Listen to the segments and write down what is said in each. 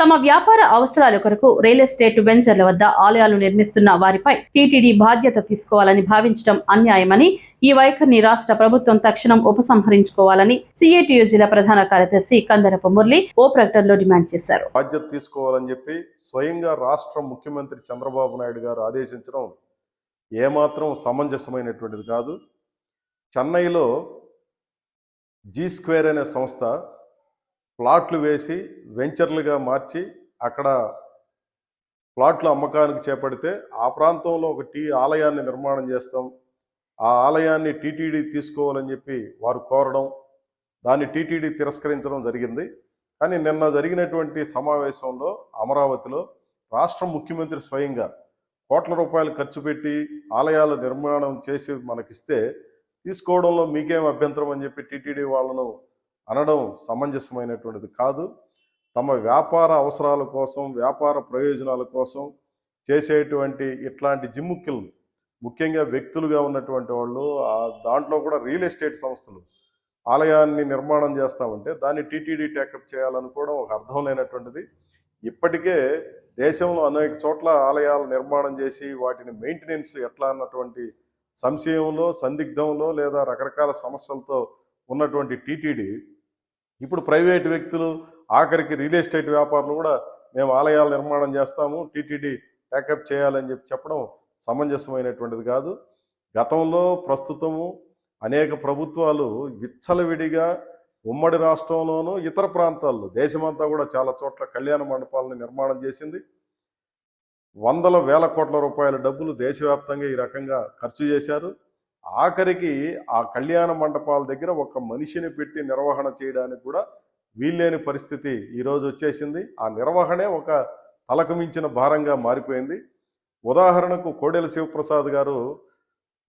తమ వ్యాపార అవసరాల కొరకు రియల్ ఎస్టేట్ వెంచర్ల వద్ద ఆలయాలు నిర్మిస్తున్న వారిపై టీటీడీ బాధ్యత తీసుకోవాలని భావించడం అన్యాయమని, ఈ వైఖరిని రాష్ట్ర ప్రభుత్వం తక్షణం ఉపసంహరించుకోవాలని సిఐటియు జిల్లా ప్రధాన కార్యదర్శి కందరపు మురళి ఓ ప్రకటనలో డిమాండ్ చేశారు. బాధ్యత తీసుకోవాలని చెప్పి స్వయంగా రాష్ట్ర ముఖ్యమంత్రి చంద్రబాబు నాయుడు గారు ఆదేశించడం ఏమాత్రం సమంజసమైనటువంటిది కాదు. చెన్నైలో జీ స్క్వేర్ అనే సంస్థ ప్లాట్లు వేసి వెంచర్లుగా మార్చి అక్కడ ప్లాట్లు అమ్మకానికి చేపడితే ఆ ప్రాంతంలో ఒక ఆలయాన్ని నిర్మాణం చేస్తాం, ఆ ఆలయాన్ని టీటీడీ తీసుకోవాలని చెప్పి వారు కోరడం, దాన్ని టీటీడీ తిరస్కరించడం జరిగింది. కానీ నిన్న జరిగినటువంటి సమావేశంలో అమరావతిలో రాష్ట్ర ముఖ్యమంత్రి స్వయంగా కోట్ల రూపాయలు ఖర్చు పెట్టి ఆలయాల నిర్మాణం చేసి మనకిస్తే తీసుకోవడంలో మీకేం అభ్యంతరం అని చెప్పి టీటీడీ వాళ్ళను అనడం సమంజసమైనటువంటిది కాదు. తమ వ్యాపార అవసరాల కోసం, వ్యాపార ప్రయోజనాల కోసం చేసేటువంటి ఇట్లాంటి జిమ్ముక్కులను, ముఖ్యంగా వ్యక్తులుగా ఉన్నటువంటి వాళ్ళు, దాంట్లో కూడా రియల్ ఎస్టేట్ సంస్థలు ఆలయాన్ని నిర్మాణం చేస్తామంటే దాన్ని టీటీడీ టేకప్ చేయాలనుకోవడం ఒక అర్థం లేనటువంటిది. ఇప్పటికే దేశంలో అనేక చోట్ల ఆలయాలు నిర్మాణం చేసి వాటిని మెయింటెనెన్స్ ఎట్లా అన్నటువంటి సంశయంలో, సందిగ్ధంలో లేదా రకరకాల సమస్యలతో ఉన్నటువంటి టీటీడీ ఇప్పుడు ప్రైవేటు వ్యక్తులు, ఆఖరికి రియల్ ఎస్టేట్ వ్యాపారులు కూడా మేము ఆలయాల నిర్మాణం చేస్తాము, టీటీడీ టేకప్ చేయాలని చెప్పడం సమంజసమైనటువంటిది కాదు. గతంలో, ప్రస్తుతము అనేక ప్రభుత్వాలు విచ్చలవిడిగా ఉమ్మడి రాష్ట్రంలోనూ ఇతర ప్రాంతాల్లో దేశమంతా కూడా చాలా చోట్ల కళ్యాణ మండపాలను నిర్మాణం చేసింది. వందల వేల కోట్ల రూపాయల డబ్బులు దేశవ్యాప్తంగా ఈ రకంగా ఖర్చు చేశారు. ఆఖరికి ఆ కళ్యాణ మండపాల దగ్గర ఒక మనిషిని పెట్టి నిర్వహణ చేయడానికి కూడా వీల్లేని పరిస్థితి ఈరోజు వచ్చేసింది. ఆ నిర్వహణే ఒక తలకు మించిన భారంగా మారిపోయింది. ఉదాహరణకు కోడెల శివప్రసాద్ గారు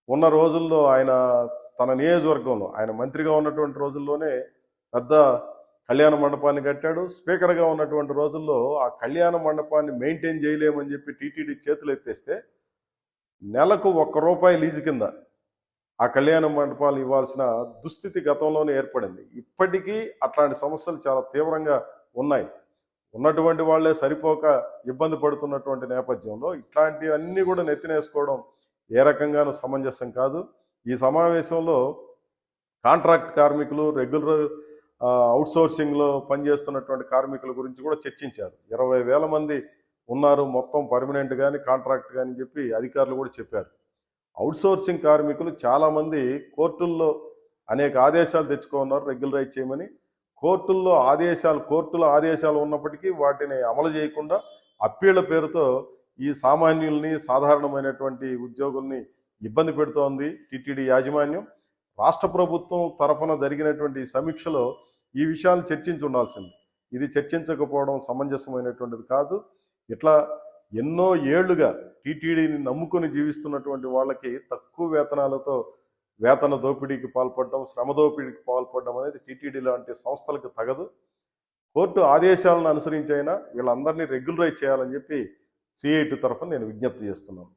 ఉన్న రోజుల్లో, ఆయన తన నియోజకవర్గంలో ఆయన మంత్రిగా ఉన్నటువంటి రోజుల్లోనే పెద్ద కళ్యాణ మండపాన్ని కట్టాడు. స్పీకర్గా ఉన్నటువంటి రోజుల్లో ఆ కళ్యాణ మండపాన్ని మెయింటైన్ చేయలేమని చెప్పి టీటీడీ చేతులు ఎత్తేస్తే నెలకు ₹1 లీజు కింద ఆ కళ్యాణ మండపాలు ఇవ్వాల్సిన దుస్థితి గతంలోనే ఏర్పడింది. ఇప్పటికీ అట్లాంటి సమస్యలు చాలా తీవ్రంగా ఉన్నాయి. ఉన్నటువంటి వాళ్లే సరిపోక ఇబ్బంది పడుతున్నటువంటి నేపథ్యంలో ఇట్లాంటివన్నీ కూడా నెత్తినేసుకోవడం ఏ రకంగానూ సమంజసం కాదు. ఈ సమావేశంలో కాంట్రాక్ట్ కార్మికులు, రెగ్యులర్ అవుట్సోర్సింగ్లో పనిచేస్తున్నటువంటి కార్మికుల గురించి కూడా చర్చించారు. 20,000 మంది ఉన్నారు మొత్తం, పర్మనెంట్ కానీ కాంట్రాక్ట్ కానీ చెప్పి అధికారులు కూడా చెప్పారు. అవుట్సోర్సింగ్ కార్మికులు చాలామంది కోర్టుల్లో అనేక ఆదేశాలు తెచ్చుకున్నారు రెగ్యులరైజ్ చేయమని. కోర్టుల ఆదేశాలు ఉన్నప్పటికీ వాటిని అమలు చేయకుండా అప్పీళ్ల పేరుతో ఈ సామాన్యుల్ని, సాధారణమైనటువంటి ఉద్యోగుల్ని ఇబ్బంది పెడుతోంది టీటీడీ యాజమాన్యం. రాష్ట్ర ప్రభుత్వం తరఫున జరిగినటువంటి సమీక్షలో ఈ విషయాలు చర్చించి ఉండాల్సింది. ఇది చర్చించకపోవడం సమంజసమైనటువంటిది కాదు. ఇట్లా ఎన్నో ఏళ్లుగా టీటీడీని నమ్ముకొని జీవిస్తున్నటువంటి వాళ్ళకి తక్కువ వేతనాలతో వేతన దోపిడీకి పాల్పడడం, శ్రమ దోపిడీకి పాల్పడడం అనేది టీటీడీ లాంటి సంస్థలకు తగదు. కోర్టు ఆదేశాలను అనుసరించైనా వీళ్ళందరినీ రెగ్యులరైజ్ చేయాలని చెప్పి సిఐటి తరఫున నేను విజ్ఞప్తి చేస్తున్నాను.